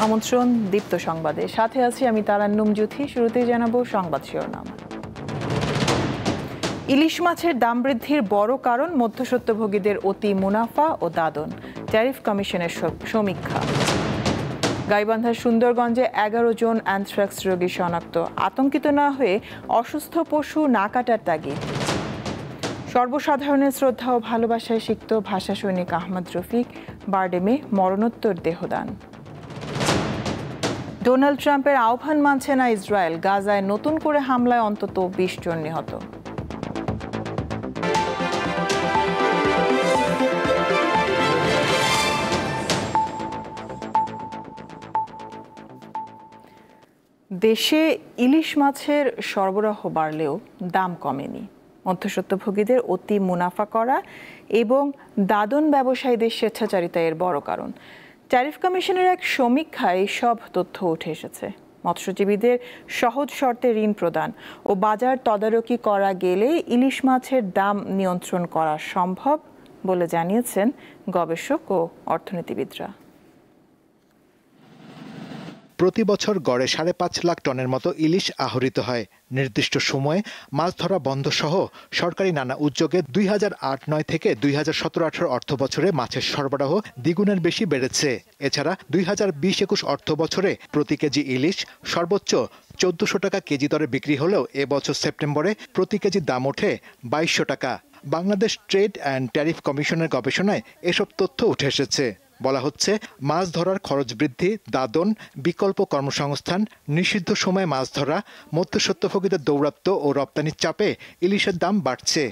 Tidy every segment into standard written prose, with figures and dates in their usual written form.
আমন্ত্রণ দীপ্ত সংবাদে, সাথে আছি আমি তারান্নুম জুথি। শুরুতেই জানাবো সংবাদ শিরোনাম। ইলিশ মাছের দাম বৃদ্ধির বড় কারণ মধ্যস্বত্বভোগীদের অতি মুনাফা ও দাদন, ট্যারিফ কমিশনের সমীক্ষা। গাইবান্ধার সুন্দরগঞ্জে 11 জন অ্যানথ্রাক্স রোগী শনাক্ত, আতঙ্কিত না হয়ে অসুস্থ পশু না কাটার তাগিদ। সর্বসাধারণের শ্রদ্ধা ও ভালোবাসায় সিক্ত ভাষা সৈনিক আহমদ রফিক, বারডেমে মরণোত্তর দেহদান। ডোনাল্ড ট্রাম্পের আহ্বান মানছে না ইসরায়েল, গাজায় নতুন করে হামলায় অন্তত 20 জন নিহত। দেশে ইলিশ মাছের সরবরাহ বাড়লেও দাম কমেনি। মধ্যস্বত্বভোগীদের অতি মুনাফা করা এবং দাদন ব্যবসায়ীদের স্বেচ্ছাচারিতা এর বড় কারণ। ট্যারিফ কমিশনের এক সমীক্ষায় সব তথ্য উঠে এসেছে। মৎস্যজীবীদের সহজ শর্তে ঋণ প্রদান ও বাজার তদারকি করা গেলে ইলিশ মাছের দাম নিয়ন্ত্রণ করা সম্ভব বলে জানিয়েছেন গবেষক ও অর্থনীতিবিদরা। প্রতি বছর গড়ে 5.5 লাখ টনের মতো ইলিশ আহরিত হয়। নির্দিষ্ট সময়ে মাছ ধরা বন্ধ সহ সরকারি নানা উদ্যোগে 2008-09 থেকে 2017-18 অর্থ বছরে মাছের সরবরাহ দ্বিগুণের বেশি বেড়েছে। এছাড়া 2020-21 অর্থ বছরে প্রতি কেজি ইলিশ সর্বোচ্চ 1400 টাকা কেজি দরে বিক্রি হলেও এবছর সেপ্টেম্বরে প্রতি কেজি দাম ওঠে 2200 টাকা। বাংলাদেশ ট্রেড অ্যান্ড ট্যারিফ কমিশনের গবেষণায় এসব তথ্য উঠে এসেছে। বলা হচ্ছে, মাছ ধরার খরচ বৃদ্ধি, দাদন, বিকল্প কর্মসংস্থান, নিষিদ্ধ সময়ে মাছ ধরা, মধ্যস্বত্বভোগীদের দৌরাত্ম্য ও রপ্তানির চাপে ইলিশের দাম বাড়ছে।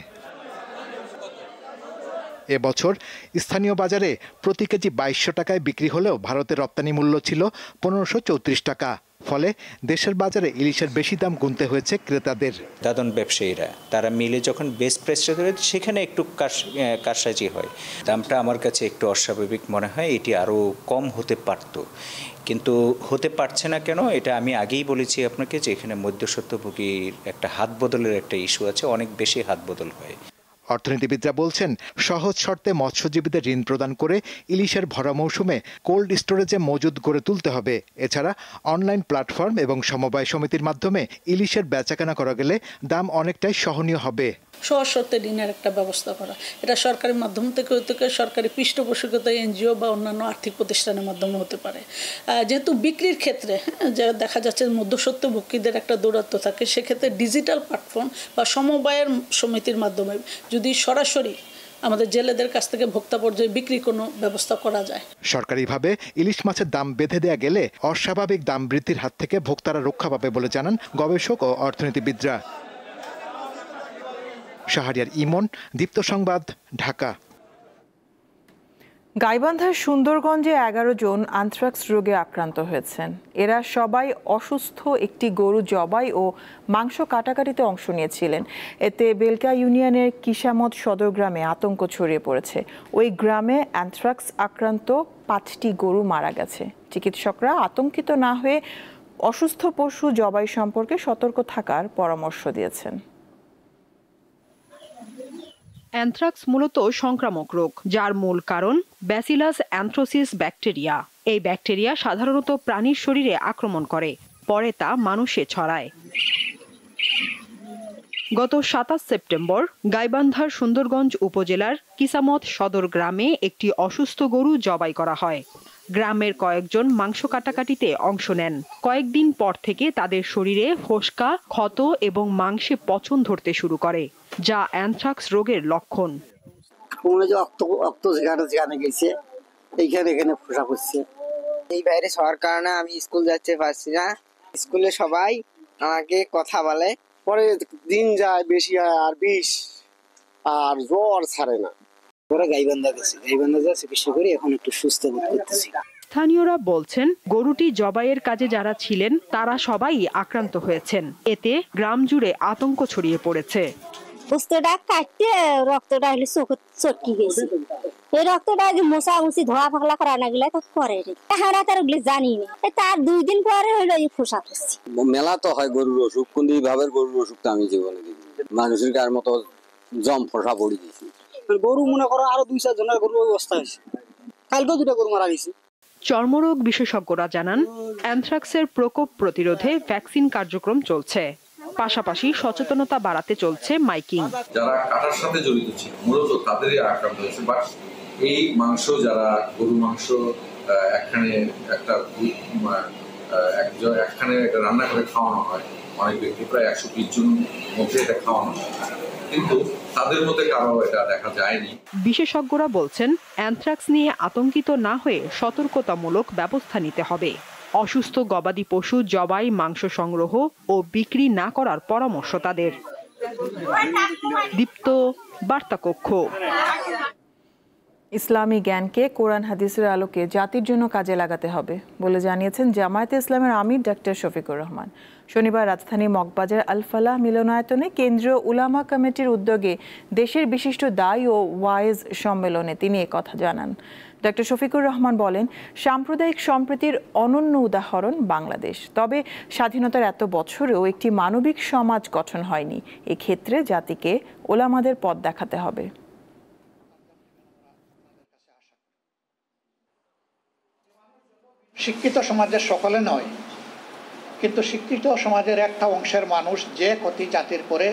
এবছর স্থানীয় বাজারে প্রতি কেজি 2200 টাকায় বিক্রি হলেও ভারতের রপ্তানি মূল্য ছিল 1534 টাকা। ফলে দেশের বাজারে ইলিশের বেশি দাম গুনতে হয়েছে ক্রেতাদের। দাদন ব্যবসায়ীরা তারা মিলে যখন বেস্ট প্রাইসটা ধরে সেখানে একটু কারসাজি হয়। দামটা আমার কাছে একটু অস্বাভাবিক মনে হয়। এটি আরও কম হতে পারত, কিন্তু হতে পারছে না কেন? এটা আমি আগেই বলেছি আপনাকে যে এখানে মধ্যস্বত্বভোগীর একটা হাত বদলের একটা ইস্যু আছে, অনেক বেশি হাত বদল হয়। অর্থনীতিবিদরা বলছেন, সহজ শর্তে মৎস্যজীবীদের ঋণ প্রদান করে ইলিশের ভরা মৌসুমে কোল্ড স্টোরেজে মজুদ গড়ে তুলতে হবে। এছাড়া অনলাইন প্ল্যাটফর্ম এবং সমবায় সমিতির মাধ্যমে ইলিশের বেচাকেনা করা গেলে দাম অনেকটাই সহনীয় হবে। সহজ শর্তে ঋণের একটা ব্যবস্থা করা, এটা সরকারি মাধ্যম থেকে সরকারি পৃষ্ঠপোষকতা এনজিও বা অন্যান্য আর্থিক প্রতিষ্ঠানের মাধ্যমে হতে পারে। যেহেতু বিক্রির ক্ষেত্রে যে দেখা যাচ্ছে মধ্যস্বত্বভোগীদের একটা দৌরাত্ম্য থাকে, সেক্ষেত্রে ডিজিটাল প্ল্যাটফর্ম বা সমবায়ের সমিতির মাধ্যমে যদি সরাসরি আমাদের জেলেদের কাছ থেকে ভোক্তা পর্যায়ে বিক্রি কোনো ব্যবস্থা করা যায়। সরকারিভাবে ইলিশ মাছের দাম বেঁধে দেয়া গেলে অস্বাভাবিক দাম বৃদ্ধির হাত থেকে ভোক্তারা রক্ষা পাবে বলে জানান গবেষক ও অর্থনীতিবিদরা। শাহরিয়ার ইমন, দীপ্ত সংবাদ, ঢাকা। গাইবান্ধার সুন্দরগঞ্জে 11 জন অ্যানথ্রাক্স রোগে আক্রান্ত হয়েছেন। এরা সবাই অসুস্থ একটি গরু জবাই ও মাংস কাটাকাটিতে অংশ নিয়েছিলেন। এতে বেলকা ইউনিয়নের কিসামত সদর গ্রামে আতঙ্ক ছড়িয়ে পড়েছে। ওই গ্রামে অ্যানথ্রাক্স আক্রান্ত 5টি গরু মারা গেছে। চিকিৎসকরা আতঙ্কিত না হয়ে অসুস্থ পশু জবাই সম্পর্কে সতর্ক থাকার পরামর্শ দিয়েছেন। অ্যানথ্রাক্স মূলত সংক্রামক রোগ, যার মূল কারণ ব্যাসিলাস অ্যানথ্রোসিস ব্যাকটেরিয়া। এই ব্যাকটেরিয়া সাধারণত প্রাণীর শরীরে আক্রমণ করে, পরে তা মানুষে ছড়ায়। গত 27 সেপ্টেম্বর গাইবান্ধার সুন্দরগঞ্জ উপজেলার কিসামত সদর গ্রামে একটি অসুস্থ গরু জবাই করা হয়। গ্রামের কয়েকজন মাংস কাটাকাটিতে অংশ নেন। কয়েকদিন পর থেকে তাদের শরীরে ফোসকা, ক্ষত এবং মাংসে পচন ধরতে শুরু করে, যা অ্যানথ্রাক্স রোগের লক্ষণ। এখানে ফোসা করছে। এই ভাইরাস হওয়ার কারণে আমি স্কুল যাচ্ছে পারছি না। স্কুলে সবাই আমাকে কথা বলে, পরে দিন যায় বেশি হয় আর বিষ আর জ্বর ছাড়ে না। পরে গাইবান্ধা যা চিকিৎসা করে এখন একটু সুস্থ বোধ করতেছি। স্থানীয়রা বলছেন, গরুটি জবাইয়ের কাজে যারা ছিলেন তারা সবাই আক্রান্ত হয়েছেন। এতে গ্রাম জুড়ে আতঙ্ক ছড়িয়ে পড়েছে। বুঝতেটা কাটতে রক্তটা হলে চটকি গেছে। এই রক্তটা মোছামুছি ধোয়া ফাকলা করা না গেলে করে আমরা তার জানি না। তার 2 দিন পরে হইলো এই ফোসা করছি। মেলা তো হয় গরুর অসুখ, কোন ভাবের গরুর অসুখ তো আমি জীবনে দেখি। মানুষের গায়ের মতো জম ফোসা পড়ে গেছি। গরু মনে করো আরো 2-4 জনের গরু অবস্থা হয়েছে। কালকেও 2টা গরু মারা গেছে। চর্মরোগ বিশেষজ্ঞরা জানান, অ্যানথ্রাক্সের প্রকোপ প্রতিরোধে ভ্যাকসিন কার্যক্রম চলছে। পাশাপাশি সচেতনতা বাড়াতে চলছে মাইকিং। যারা কাটার সাথে জড়িত ছিল মূলত তাদেরই আক্রান্ত হয়েছে, বাট এই মাংস যারা গরু মাংস একখানে রান্না করে খাওয়ানো হয়, অনেক ব্যক্তি প্রায় 120 জন মধ্যে এটা খাওয়ানো হয়, কিন্তু তাদের মধ্যে কারো এটা দেখা যায়নি। বিশেষজ্ঞরা বলছেন, অ্যানথ্রাক্স নিয়ে আতঙ্কিত না হয়ে সতর্কতামূলক ব্যবস্থা নিতে হবে। অসুস্থ গবাদি পশু জবাই, মাংস সংগ্রহ ও বিক্রি না করার পরামর্শ তাদের। দীপ্ত, বার্তা কক্ষ। ইসলামী জ্ঞানকে কোরআন হাদিসের আলোকে জাতির জন্য কাজে লাগাতে হবে বলে জানিয়েছেন জামায়াতে ইসলামের আমির ডক্টর শফিকুর রহমান। শনিবার রাজধানীর মগবাজার আল ফালাহ মিলনায়তনে কেন্দ্রীয় উলামা কমিটির উদ্যোগে দেশের বিশিষ্ট দায়ী ও ওয়াইজ সম্মেলনে তিনি একথা জানান। ডক্টর শফিকুর রহমান বলেন, সাম্প্রদায়িক সম্প্রীতির অনন্য উদাহরণ বাংলাদেশ। তবে স্বাধীনতার এত বছরেও একটি মানবিক সমাজ গঠন হয়নি। এক্ষেত্রে জাতিকে উলামাদের পথ দেখাতে হবে। শিক্ষিত সমাজের সকলে নয়, কিন্তু শিক্ষিত সমাজের একটা অংশের মানুষ যে ক্ষতি জাতির করে,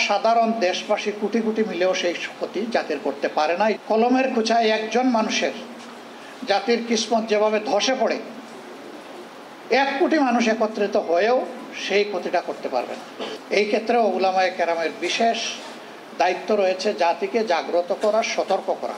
সাধারণ দেশবাসী কোটি কোটি মিলেও সেই ক্ষতি জাতির করতে পারে না। কলমের খোঁচায় একজন মানুষের জাতির কিসমত যেভাবে ধসে পড়ে, 1 কোটি মানুষ একত্রিত হয়েও সেই ক্ষতিটা করতে পারবে না। এই ক্ষেত্রে উলামায়ে কেরামের বিশেষ দায়িত্ব রয়েছে জাতিকে জাগ্রত করা, সতর্ক করা।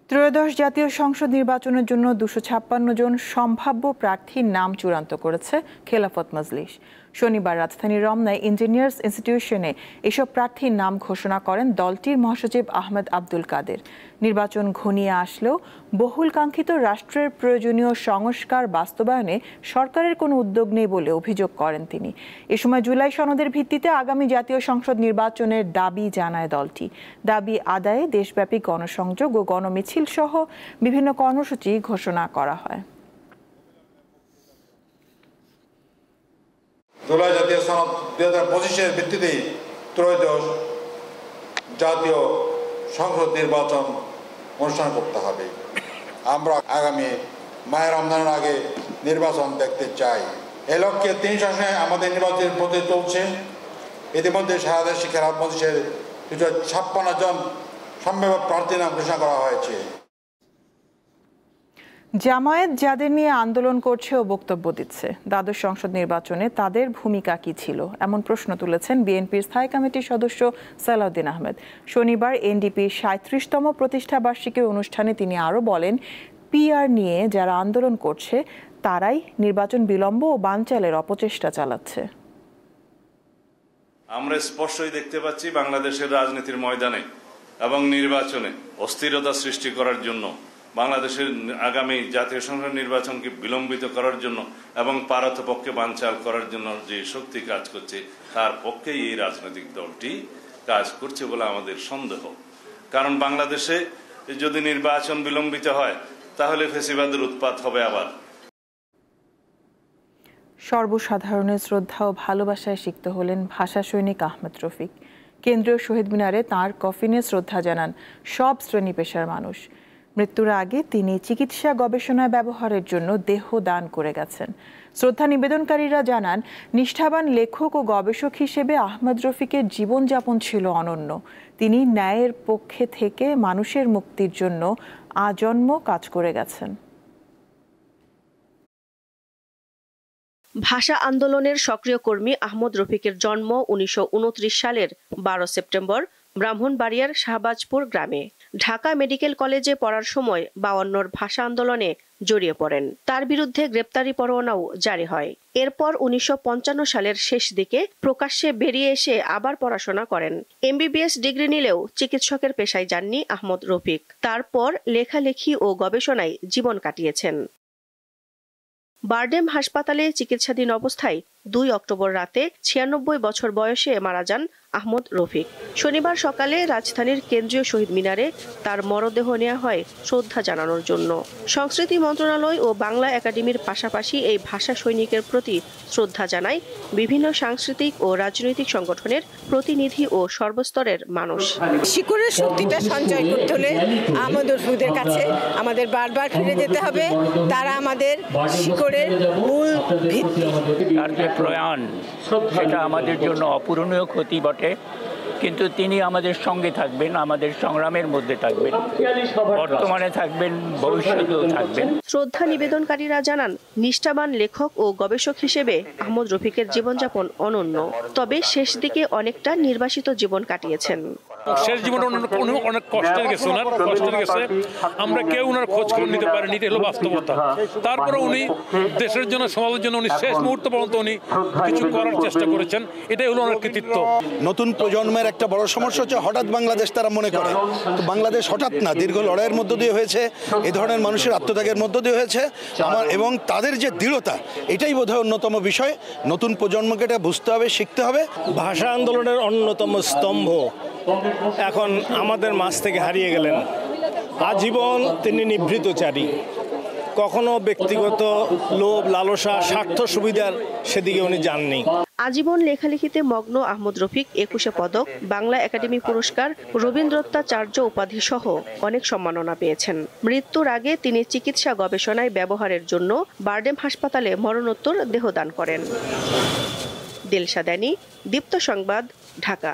ত্রয়োদশ জাতীয় সংসদ নির্বাচনের জন্য 256 জন সম্ভাব্য প্রার্থীর নাম চূড়ান্ত করেছে খেলাফত মজলিস। শনিবার রাজধানীর রমনায় ইঞ্জিনিয়ার্স ইনস্টিটিউশনে এসব প্রার্থীর নাম ঘোষণা করেন দলটির মহাসচিব আহমেদ আব্দুল কাদের। নির্বাচন ঘনিয়ে আসলেও বহুল কাঙ্ক্ষিত রাষ্ট্রের প্রয়োজনীয় সংস্কার বাস্তবায়নে সরকারের কোনো উদ্যোগ নেই বলে অভিযোগ করেন তিনি। এ সময় জুলাই সনদের ভিত্তিতে আগামী জাতীয় সংসদ নির্বাচনের দাবি জানায় দলটি। দাবি আদায়ে দেশব্যাপী গণসংযোগ ও গণমিছিল সহ বিভিন্ন কর্মসূচি ঘোষণা করা হয়। জুলাই জাতীয় সনদ 2025-এর ভিত্তিতে ত্রয়োদশ জাতীয় সংসদ নির্বাচন অনুষ্ঠান করতে হবে। আমরা আগামী মাহে রমজানের আগে নির্বাচন দেখতে চাই। এ লক্ষ্যে 3 শাসনে আমাদের নির্বাচনের প্রস্তুতি চলছে। ইতিমধ্যে সারা দেশে খেলাফত মজলিসের 256 জন সম্ভাব্য প্রার্থীর নাম ঘোষণা করা হয়েছে। জামায়াত যাদের নিয়ে আন্দোলন করছে ও বক্তব্য দিচ্ছে, দ্বাদশ সংসদ নির্বাচনে তাদের ভূমিকা কি ছিল, এমন প্রশ্ন তুলেছেন বিএনপির স্থায়ী কমিটির সদস্য সালাউদ্দিন আহমেদ। শনিবার এনডিপির 37তম প্রতিষ্ঠা বার্ষিকী অনুষ্ঠানে তিনি আরও বলেন, পিআর নিয়ে যারা আন্দোলন করছে তারাই নির্বাচন বিলম্ব ও বানচালের অপচেষ্টা চালাচ্ছে। আমরা স্পষ্টই দেখতে পাচ্ছি বাংলাদেশের রাজনীতির ময়দানে এবং নির্বাচনে অস্থিরতা সৃষ্টি করার জন্য, বাংলাদেশের আগামী জাতীয় সংসদ নির্বাচনকে বিলম্বিত করার জন্য এবং পারতপক্ষে বানচাল করার জন্য যে শক্তি কাজ করছে, তার পক্ষেই এই রাজনৈতিক দলটি কাজ করছে বলে আমাদের সন্দেহ। কারণ বাংলাদেশে যদি নির্বাচন বিলম্বিত হয় তাহলে ফ্যাসিবাদের উৎপাত হবে আবার। সর্বসাধারণের শ্রদ্ধা ও ভালোবাসায় সিক্ত হলেন ভাষা সৈনিক আহমেদ রফিক। কেন্দ্রীয় শহীদ মিনারে তাঁর কফিনে শ্রদ্ধা জানান সব শ্রেণী পেশার মানুষ। মৃত্যুর আগে তিনি চিকিৎসা গবেষণায় ব্যবহারের জন্য দেহ দান করে গেছেন। শ্রদ্ধা নিবেদনকারীরা জানান, নিষ্ঠাবান লেখক ও গবেষক হিসেবে আহমেদ রফিকের জীবনযাপন ছিল অনন্য। তিনি ন্যায়ের পক্ষে থেকে মানুষের মুক্তির জন্য আজন্ম কাজ করে গেছেন। ভাষা আন্দোলনের সক্রিয় কর্মী আহমদ রফিকের জন্ম 1929 সালের 12 সেপ্টেম্বর ব্রাহ্মণবাড়িয়ার শাহবাজপুর গ্রামে। ঢাকা মেডিকেল কলেজে পড়ার সময় 52-র ভাষা আন্দোলনে জড়িয়ে পড়েন। তার বিরুদ্ধে গ্রেপ্তারি পরোয়ানাও জারি হয়। এরপর 1955 সালের শেষ দিকে প্রকাশ্যে বেরিয়ে এসে আবার পড়াশোনা করেন। এমবিবিএস ডিগ্রি নিলেও চিকিৎসকের পেশায় যাননি আহমদ রফিক। তারপর লেখালেখি ও গবেষণায় জীবন কাটিয়েছেন। বারডেম হাসপাতালে চিকিৎসাধীন অবস্থায় 2 অক্টোবর রাতে 96 বছর বয়সে মারা যান আহমদ রফিক। শনিবার সকালে রাজধানীর কেন্দ্রীয় শহীদ মিনারে তার মরদেহ নেওয়া হয় শ্রদ্ধা জানানোর জন্য। সংস্কৃতি মন্ত্রণালয় ও বাংলা একাডেমির পাশাপাশি এই ভাষা সৈনিকের প্রতি শ্রদ্ধা জানায় বিভিন্ন সাংস্কৃতিক ও রাজনৈতিক সংগঠনের প্রতিনিধি ও সর্বস্তরের মানুষ। শিকড়ের শক্তিটা সঞ্চয় করতে হলে আহমদ রফিকদের কাছে আমাদের বারবার ফিরে যেতে হবে। তারা আমাদের শিকড়ের মূল ভিত্তি। তার যে প্রয়াণ সেটা আমাদের জন্য অপূরণীয় ক্ষতি বটে, কিন্তু তিনি আমাদের সঙ্গে থাকবেন, আমাদের সংগ্রামের মধ্যে থাকবেন, বর্তমানে থাকবেন, ভবিষ্যতেও থাকবেন। শ্রদ্ধা নিবেদনকারীরা জানান, নিষ্ঠাবান লেখক ও গবেষক হিসেবে আহমদ রফিকের জীবনযাপন অনন্য। তবে শেষ দিকে অনেকটা নির্বাসিত জীবন কাটিয়েছেন। শেষ জীবনে অনেক কষ্টের গেছে, আমরা কেউ ওনার খোঁজ খবর নিতে পারিনি, এটা হলো বাস্তবতা। তারপরে উনি দেশের জন্য, সমাজের জন্য উনি শেষ মুহূর্ত পর্যন্ত উনি কিছু করার চেষ্টা করেছেন, এটাই হলো ওনার কৃতিত্ব। নতুন প্রজন্মের একটা বড় সমস্যা হচ্ছে হঠাৎ বাংলাদেশ তারা মনে করে, তো বাংলাদেশ হঠাৎ না, দীর্ঘ লড়াইয়ের মধ্য দিয়ে হয়েছে, এই ধরনের মানুষের আত্মত্যাগের মধ্য দিয়ে হয়েছে এবং তাদের যে দৃঢ়তা, এটাই বোধহয় অন্যতম বিষয়। নতুন প্রজন্মকে এটা বুঝতে হবে, শিখতে হবে। ভাষা আন্দোলনের অন্যতম স্তম্ভ এখন আমাদের মাঝ থেকে হারিয়ে গেলেন। আজীবন তিনি নিভৃতচারী, কখনো ব্যক্তিগত লোভ, লালসা, স্বার্থ সুবিধার সেদিকে উনি যাননি। আজীবন লেখালেখিতে মগ্ন আহমদ রফিক 21 পদক, বাংলা একাডেমি পুরস্কার, রবীন্দ্রত্বাচার্য উপাধি সহ অনেক সম্মাননা পেয়েছেন। মৃত্যুর আগে তিনি চিকিৎসা গবেষণায় ব্যবহারের জন্য বারডেম হাসপাতালে মরণোত্তর দেহদান করেন। দিলশা দানি, দীপ্ত সংবাদ, ঢাকা।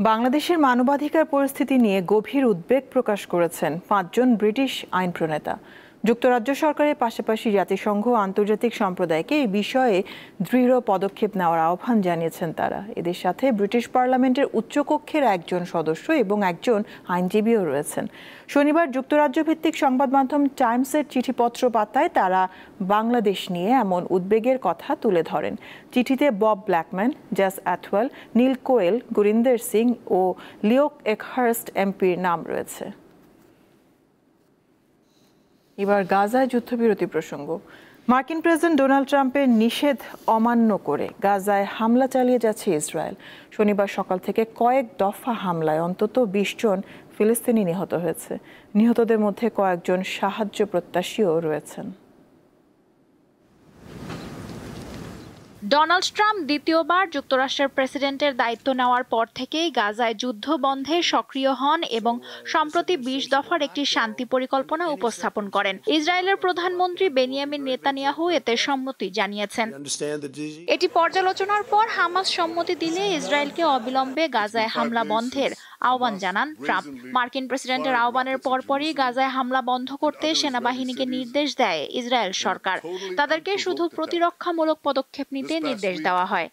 বাংলাদেশের মানবাধিকার পরিস্থিতি নিয়ে গভীর উদ্বেগ প্রকাশ করেছেন 5 জন ব্রিটিশ আইন প্রণেতা। যুক্তরাজ্য সরকারের পাশাপাশি জাতিসংঘ ও আন্তর্জাতিক সম্প্রদায়কে এই বিষয়ে দৃঢ় পদক্ষেপ নেওয়ার আহ্বান জানিয়েছেন তারা। এদের সাথে ব্রিটিশ পার্লামেন্টের উচ্চকক্ষের একজন সদস্য এবং একজন আইনজীবীও রয়েছেন। শনিবার যুক্তরাজ্য ভিত্তিক সংবাদ মাধ্যম টাইমসের চিঠিপত্র পাতায় তারা বাংলাদেশ নিয়ে এমন উদ্বেগের কথা তুলে ধরেন। চিঠিতে বব ব্ল্যাকম্যান, জ্যাস অ্যাটওয়েল, নীল কোয়েল, গুরিন্দর সিং ও লিওক একহার্স্ট এমপির নাম রয়েছে। এবার গাজায় যুদ্ধবিরতি প্রসঙ্গ। মার্কিন প্রেসিডেন্ট ডোনাল্ড ট্রাম্পের নিষেধ অমান্য করে গাজায় হামলা চালিয়ে যাচ্ছে ইসরায়েল। শনিবার সকাল থেকে কয়েক দফা হামলায় অন্তত 20 জন ফিলিস্তিনি নিহত হয়েছে। নিহতদের মধ্যে কয়েকজন সাহায্য প্রত্যাশীও রয়েছেন। ডোনাল্ড ট্রাম্প দ্বিতীয়বার যুক্তরাষ্ট্রের প্রেসিডেন্টের দায়িত্ব নেওয়ার পর থেকেই গাজায় যুদ্ধ বন্ধে সক্রিয় হন এবং সম্প্রতি 20 দফার একটি শান্তি পরিকল্পনা উপস্থাপন করেন। ইসরায়েলের প্রধানমন্ত্রী বেনিয়ামিন নেতানিয়াহু এতে সম্মতি জানিয়েছেন। এটি পর্যালোচনার পর হামাস সম্মতি দিলে ইসরায়েলকে অবিলম্বে গাজায় হামলা বন্ধের আহ্বান জানান ট্রাম্প। মার্কিন প্রেসিডেন্টের আহ্বানের পরপরই গাজায় হামলা বন্ধ করতে সেনাবাহিনীকে নির্দেশ দেয় ইসরায়েল সরকার। তাদেরকে শুধু প্রতিরক্ষামূলক পদক্ষেপ নিতে নির্দেশ দেওয়া হয়।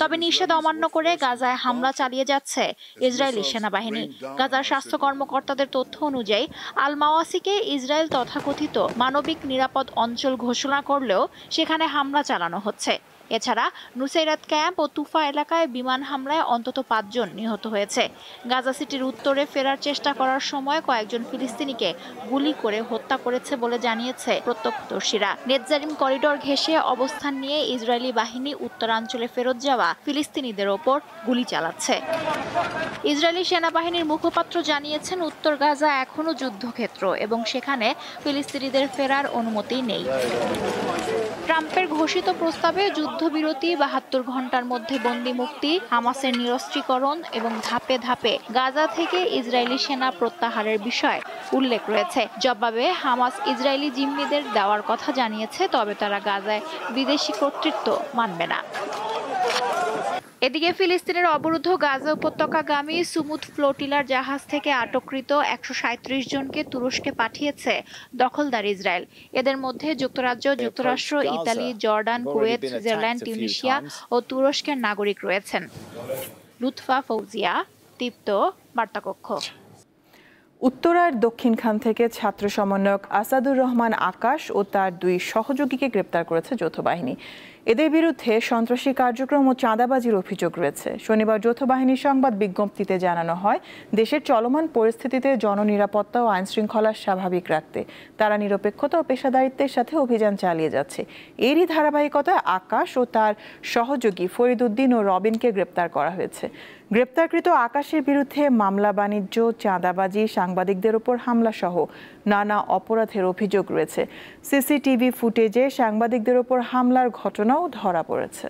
তবে নিষেধ অমান্য করে গাজায় হামলা চালিয়ে যাচ্ছে ইসরায়েলি সেনাবাহিনী। গাজার স্বাস্থ্য কর্মকর্তাদের তথ্য অনুযায়ী আল মাওয়াসিকে ইসরায়েল তথাকথিত মানবিক নিরাপদ অঞ্চল ঘোষণা করলেও সেখানে হামলা চালানো হচ্ছে। এছাড়া নুসাইরাত ক্যাম্প ও তুফা এলাকায় বিমান হামলায় অন্তত 5 জন নিহত হয়েছে। গাজা সিটির উত্তরে ফেরার চেষ্টা করার সময় কয়েকজন ফিলিস্তিনিকে গুলি করে হত্যা করেছে বলে জানিয়েছে প্রত্যক্ষদর্শীরা। নেতজারিম করিডোর ঘেঁষে অবস্থান নিয়ে ইসরায়েলি বাহিনী উত্তরাঞ্চলে ফেরত যাওয়া ফিলিস্তিনিদের ওপর গুলি চালাচ্ছে। ইসরায়েলি সেনাবাহিনীর মুখপাত্র জানিয়েছেন, উত্তর গাজা এখনও যুদ্ধক্ষেত্র এবং সেখানে ফিলিস্তিনিদের ফেরার অনুমতি নেই। ট্রাম্পের ঘোষিত প্রস্তাবে যুদ্ধবিরতি, 72 ঘন্টার মধ্যে বন্দি মুক্তি, হামাসের নিরস্ত্রীকরণ এবং ধাপে ধাপে গাজা থেকে ইসরায়েলি সেনা প্রত্যাহারের বিষয় উল্লেখ রয়েছে। জবাবে হামাস ইসরায়েলি জিম্মিদের দেওয়ার কথা জানিয়েছে, তবে তারা গাজায় বিদেশি কর্তৃত্ব মানবে না। এদিকে ফিলিস্তিনের অবরুদ্ধ গাজা উপত্যকাগামী সুমুদ ফ্লোটিলার জাহাজ থেকে আটককৃত 137 জনকে তুরস্কে পাঠিয়েছে দখলদার ইসরায়েল। এদের মধ্যে যুক্তরাজ্য, যুক্তরাষ্ট্র, Italy, Jordan, Kuwait, Switzerland, Tunisia ও তুরস্কের নাগরিক রয়েছেন। লুৎফা ফৌজিয়া, দীপ্ত, বার্তাকক্ষ। উত্তরার দক্ষিণখান থেকে ছাত্র সমন্বয়ক আসাদুর রহমান আকাশ ও তার 2 সহযোগীকে গ্রেপ্তার করেছে যৌথ বাহিনী। এদের বিরুদ্ধে সন্ত্রাসী কার্যক্রম ও চাঁদাবাজির অভিযোগ রয়েছে। শনিবার যৌথ বাহিনীর সংবাদ বিজ্ঞপ্তিতে জানানো হয়, দেশের চলমান পরিস্থিতিতে জননিরাপত্তা ও আইনশৃঙ্খলা স্বাভাবিক রাখতে তারা নিরপেক্ষতা ও পেশাদারিত্বের সাথে অভিযান চালিয়ে যাচ্ছে। এরই ধারাবাহিকতায় আকাশ ও তার সহযোগী ফরিদ উদ্দিন ও রবিনকে গ্রেপ্তার করা হয়েছে। গ্রেপ্তারকৃত আকাশের বিরুদ্ধে মামলা বাণিজ্য, চাঁদাবাজি, সাংবাদিকদের উপর হামলা সহ নানা অপরাধের অভিযোগ রয়েছে। সিসিটিভি ফুটেজে সাংবাদিকদের উপর হামলার ঘটনাও ধরা পড়েছে।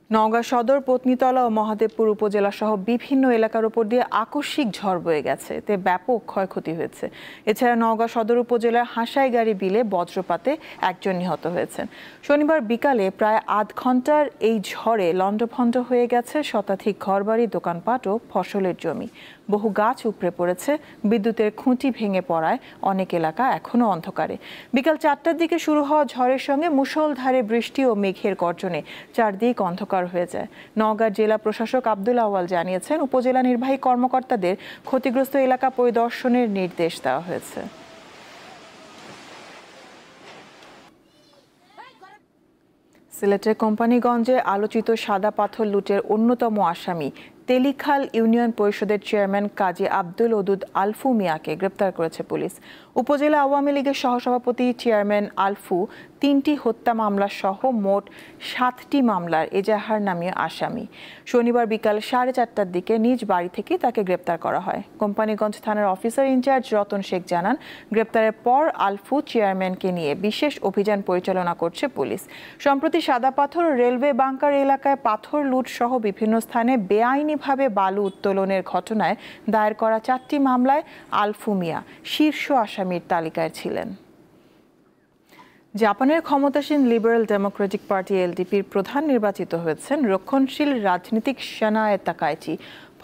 নওগাঁ সদর, পত্নীতলা ও মহাদেবপুর উপজেলা সহ বিভিন্ন এলাকার উপর দিয়ে আকস্মিক ঝড় বয়ে গেছে, এতে ব্যাপক ক্ষয়ক্ষতি হয়েছে। এছাড়া নওগাঁ সদর উপজেলার হাঁসাইগাড়ি বিলে বজ্রপাতে একজন নিহত হয়েছেন। শনিবার বিকালে প্রায় আধ ঘন্টার এই ঝড়ে লণ্ডভণ্ড হয়ে গেছে শতাধিক ঘরবাড়ি, দোকানপাট ও ফসলের জমি। বহু গাছ উপড়ে পড়েছে, বিদ্যুতের খুঁটি ভেঙে পড়ায় অনেক এলাকা এখনো অন্ধকারে। বিকাল 4টার দিকে শুরু হওয়া ঝড়ের সঙ্গে মুষলধারে বৃষ্টি ও মেঘের গর্জনে চারদিক অন্ধকার হয়ে যায়। নওগাঁ জেলা প্রশাসক আব্দুল আওয়াল জানিয়েছেন, উপজেলা নির্বাহী কর্মকর্তাদের ক্ষতিগ্রস্ত এলাকা পরিদর্শনের নির্দেশ দেওয়া হয়েছে। সিলেটের কোম্পানিগঞ্জে আলোচিত সাদা পাথর লুটের অন্যতম আসামি তেলিখাল ইউনিয়ন পরিষদের চেয়ারম্যান কাজী আব্দুল ওদুদ আলফু মিয়াকে গ্রেপ্তার করেছে পুলিশ। উপজেলা আওয়ামী লীগের সহসভাপতি চেয়ারম্যান আলফু 3টি হত্যা মামলা সহ মোট 7টি মামলার এজাহার নামীয় আসামি। শনিবার বিকাল 4:30টার দিকে নিজ বাড়ি থেকে তাকে গ্রেপ্তার করা হয়। কোম্পানিগঞ্জ থানার অফিসার ইনচার্জ রতন শেখ জানান, গ্রেপ্তারের পর আলফু চেয়ারম্যানকে নিয়ে বিশেষ অভিযান পরিচালনা করছে পুলিশ। সম্প্রতি সাদা পাথর রেলওয়ে বাংকার এলাকায় পাথর লুট সহ বিভিন্ন স্থানে বেআইনিভাবে বালু উত্তোলনের ঘটনায় দায়ের করা 4টি মামলায় আলফু মিয়া শীর্ষ আসামির তালিকায় ছিলেন। জাপানের ক্ষমতাসীন লিবারেল ডেমোক্রেটিক পার্টি এলডিপির প্রধান নির্বাচিত হয়েছেন রক্ষণশীল রাজনীতিক সানায়ে তাকাইচি।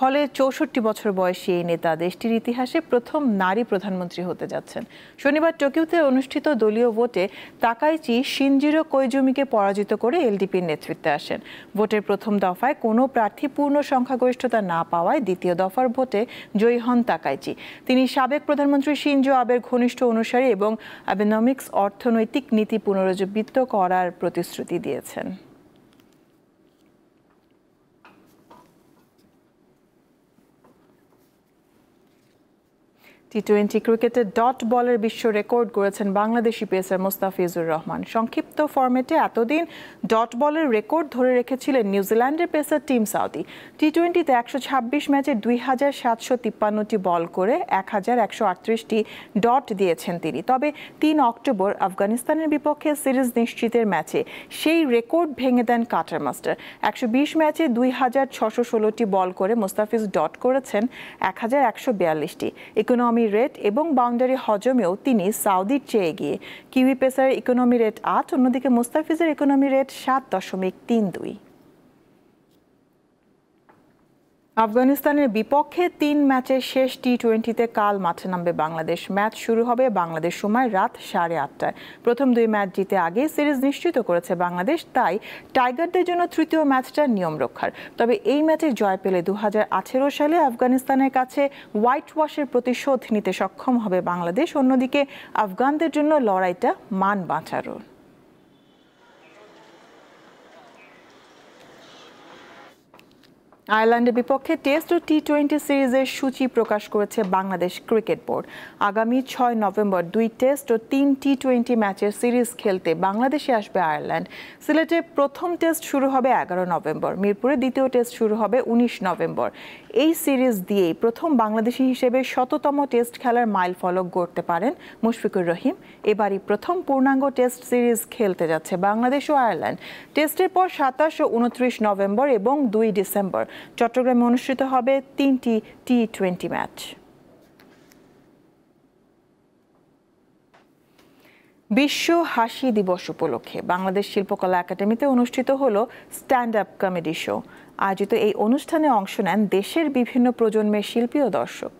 ফলে 64 বছর বয়সী এই নেতা দেশটির ইতিহাসে প্রথম নারী প্রধানমন্ত্রী হতে যাচ্ছেন। শনিবার টোকিওতে অনুষ্ঠিত দলীয় ভোটে তাকাইচি শিনজিরো কোইজুমিকে পরাজিত করে এলডিপির নেতৃত্বে আসেন। ভোটের প্রথম দফায় কোনো প্রার্থী পূর্ণ সংখ্যাগরিষ্ঠতা না পাওয়ায় দ্বিতীয় দফার ভোটে জয়ী হন তাকাইচি। তিনি সাবেক প্রধানমন্ত্রী শিনজো আবের ঘনিষ্ঠ অনুসারী এবং অ্যাবেনমিক্স অর্থনৈতিক নীতি পুনরুজ্জীবিত করার প্রতিশ্রুতি দিয়েছেন। টি-20 ক্রিকেটে ডট বলের বিশ্ব রেকর্ড গড়েছেন বাংলাদেশি পেসার মোস্তাফিজুর রহমান। সংক্ষিপ্ত ফরম্যাটে এতদিন ডট বলের রেকর্ড ধরে রেখেছিলেন নিউজিল্যান্ডের পেসার টিম সাউদি। টি-20তে 126 ম্যাচে 2753টি বল করে 1138টি ডট দিয়েছেন তিনি। তবে 3 অক্টোবর আফগানিস্তানের বিপক্ষে সিরিজ নিশ্চিতের ম্যাচে সেই রেকর্ড ভেঙে দেন কাটার মাস্টার। 120 ম্যাচে 2616টি বল করে মোস্তাফিজ ডট করেছেন 1142টি। ইকোনমি রেট এবং বাউন্ডারি হজমেও তিনি সাউদির চেয়ে এগিয়ে। কিউই পেসারের ইকোনমি রেট 8, অন্যদিকে মোস্তাফিজের ইকোনমি রেট 7.32। আফগানিস্তানের বিপক্ষে 3 ম্যাচের শেষ টি-20তে কাল মাঠে নামবে বাংলাদেশ। ম্যাচ শুরু হবে বাংলাদেশ সময় রাত 8:30টায়। প্রথম 2 ম্যাচ জিতে আগে সিরিজ নিশ্চিত করেছে বাংলাদেশ, তাই টাইগারদের জন্য তৃতীয় ম্যাচটা নিয়ম রক্ষার। তবে এই ম্যাচে জয় পেলে 2018 সালে আফগানিস্তানের কাছে হোয়াইট ওয়াশের প্রতিশোধ নিতে সক্ষম হবে বাংলাদেশ। অন্যদিকে আফগানদের জন্য লড়াইটা মান বাঁচারও। আয়ারল্যান্ডের বিপক্ষে টেস্ট ও টি-20 সিরিজের সূচি প্রকাশ করেছে বাংলাদেশ ক্রিকেট বোর্ড। আগামী 6 নভেম্বর 2 টেস্ট ও 3 টি-20 ম্যাচের সিরিজ খেলতে বাংলাদেশে আসবে আয়ারল্যান্ড। সিলেটে প্রথম টেস্ট শুরু হবে 11 নভেম্বর, মিরপুরে দ্বিতীয় টেস্ট শুরু হবে 19 নভেম্বর। এই সিরিজ দিয়েই প্রথম বাংলাদেশি হিসেবে 100তম টেস্ট খেলার মাইল ফলক গড়তে পারেন মুশফিকুর রহিম। এবারই প্রথম পূর্ণাঙ্গ টেস্ট সিরিজ খেলতে যাচ্ছে বাংলাদেশ ও আয়ারল্যান্ড। টেস্টের পর 27 ও 29 নভেম্বর এবং 2 ডিসেম্বর চট্টগ্রামে অনুষ্ঠিত হবে 3টি টি-20 ম্যাচ। বিশ্ব হাসি দিবস উপলক্ষে বাংলাদেশ শিল্পকলা একাডেমিতে অনুষ্ঠিত হলো স্ট্যান্ড আপ কমেডি শো। আয়োজিত এই অনুষ্ঠানে অংশ নেন দেশের বিভিন্ন প্রজন্মের শিল্পী ও দর্শক।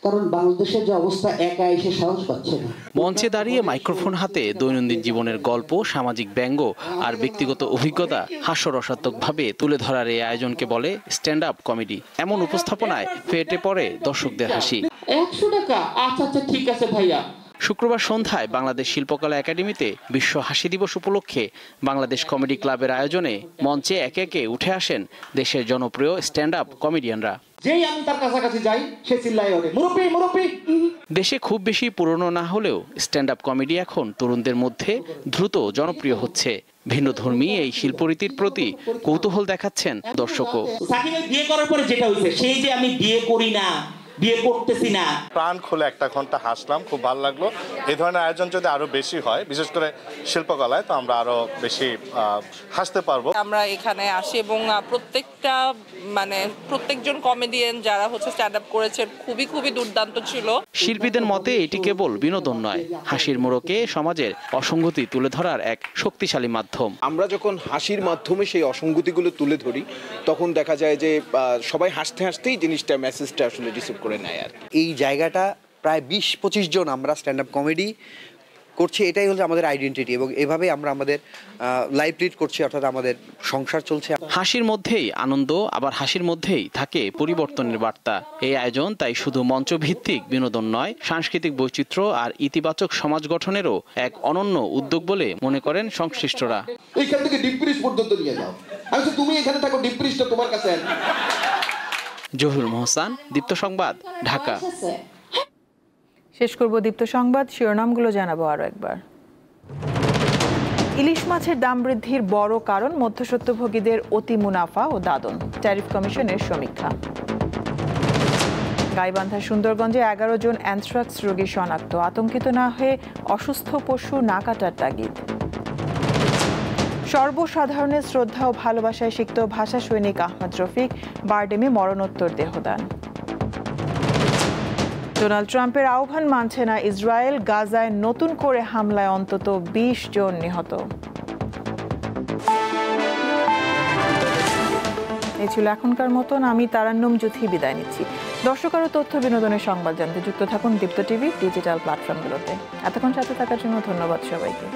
কারণ বাংলাদেশের যে অবস্থা একা এসে সাহস পাচ্ছে না। মঞ্চে দাঁড়িয়ে মাইক্রোফোন হাতে দৈনন্দিন জীবনের গল্প, সামাজিক ব্যঙ্গ আর ব্যক্তিগত অভিজ্ঞতা হাস্যরসাত্মকভাবে তুলে ধরার এই আয়োজনকে বলে স্ট্যান্ড আপ কমেডি। এমন উপস্থাপনায় ফেটে পড়ে দর্শকদের হাসি। 100 টাকা, আচ্ছা ঠিক আছে ভাইয়া। শুক্রবার সন্ধ্যায় বাংলাদেশ শিল্পকলা একাডেমিতে বিশ্ব হাসি দিবস উপলক্ষে বাংলাদেশ কমেডি ক্লাবের আয়োজনে মঞ্চে একে একে উঠে আসেন দেশের জনপ্রিয় স্ট্যান্ড আপ কমেডিয়ানরা। যেই আমি তার কাছাকাছি যাই সে চিল্লায় ওঠে, মুরব্বি মুরব্বি। দেশে খুব বেশি পুরনো না হলেও স্ট্যান্ড আপ কমেডি এখন তরুণদের মধ্যে দ্রুত জনপ্রিয় হচ্ছে। ভিন্নধর্মী এই শিল্পরীতির প্রতি কৌতূহল দেখাচ্ছেন দর্শকও। সাকিবের বিয়ে করার পরে যেটা হয়েছে, সেই যে আমি বিয়ে করি না, বিয়ে করতেছি না, প্রাণ খুলে একটা ঘন্টা হাসলাম, খুব ভালো লাগলো। এই ধরনের আয়োজন যদি আরো বেশি হয়, বিশেষ করে শিল্পকলায়, তো আমরা আরো বেশি হাসতে পারবো। আমরা এখানে আসি এবং প্রত্যেকজন কমেডিয়ান যারা স্ট্যান্ড আপ করেছেন খুবই দুর্দান্ত ছিল। শিল্পীদের মতে এটি কেবল বিনোদন নয়, হাসির মোড়কে সমাজের অসঙ্গতি তুলে ধরার এক শক্তিশালী মাধ্যম। আমরা যখন হাসির মাধ্যমে সেই অসঙ্গতিগুলো তুলে ধরি, তখন দেখা যায় যে সবাই হাসতে হাসতেই জিনিসটা, মেসেজটা আসলে রিসিভ করে নেয়। আর এই জায়গাটা প্রায় 20-25 জন আমরা স্ট্যান্ড আপ কমেডি করছি, এটাই হচ্ছে আমাদের আইডেন্টিটি এবং এভাবে আমরা আমাদের লাইফ লিড করছি, অর্থাৎ আমাদের সংসার চলছে। হাসির মধ্যেই আনন্দ, আবার হাসির মধ্যেই থাকে পরিবর্তনের বার্তা। এই আয়োজন তাই শুধু মঞ্চভিত্তিক বিনোদন নয়, সাংস্কৃতিক বৈচিত্র্য আর ইতিবাচক সমাজ গঠনেরও এক অনন্য উদ্যোগ বলে মনে করেন সংশ্লিষ্টরা। এইখান থেকে ডিপ ফ্রিজ পর্যন্ত নিয়ে যাও, তুমি এখানে থাকো, ডিপ ফ্রিজটা তোমার কাছে। জহুরুল মোহসান, দীপ্ত সংবাদ, ঢাকা। শেষ করব দীপ্ত সংবাদ, শিরোনামগুলো জানাবো আরো একবার। ইলিশ মাছের দাম বৃদ্ধির বড় কারণ মধ্যস্বত্বভোগীদের অতি মুনাফা ও দাদন, ট্যারিফ কমিশনের সমীক্ষা। গাইবান্ধার সুন্দরগঞ্জে 11 জন অ্যানথ্রাক্স রোগী শনাক্ত, আতঙ্কিত না হয়ে অসুস্থ পশু না কাটার তাগিদ। সর্বসাধারণের শ্রদ্ধা ও ভালোবাসায় সিক্ত ভাষা সৈনিক আহমদ রফিক বারডেমে মরণোত্তর দেহদান। ডোনাল্ড ট্রাম্পের আহ্বান মানছে না ইসরায়েল, গাজায় নতুন করে হামলায় অন্তত 20 জন নিহত। এই ছিল এখনকার মতন। আমি তারান্নুম জুথি বিদায় নিচ্ছি। দর্শক আরও তথ্য বিনোদনের সংবাদ জানতে যুক্ত থাকুন দীপ্ত টিভি ডিজিটাল প্ল্যাটফর্মগুলোতে। এতক্ষণ সাথে থাকার জন্য ধন্যবাদ সবাইকে।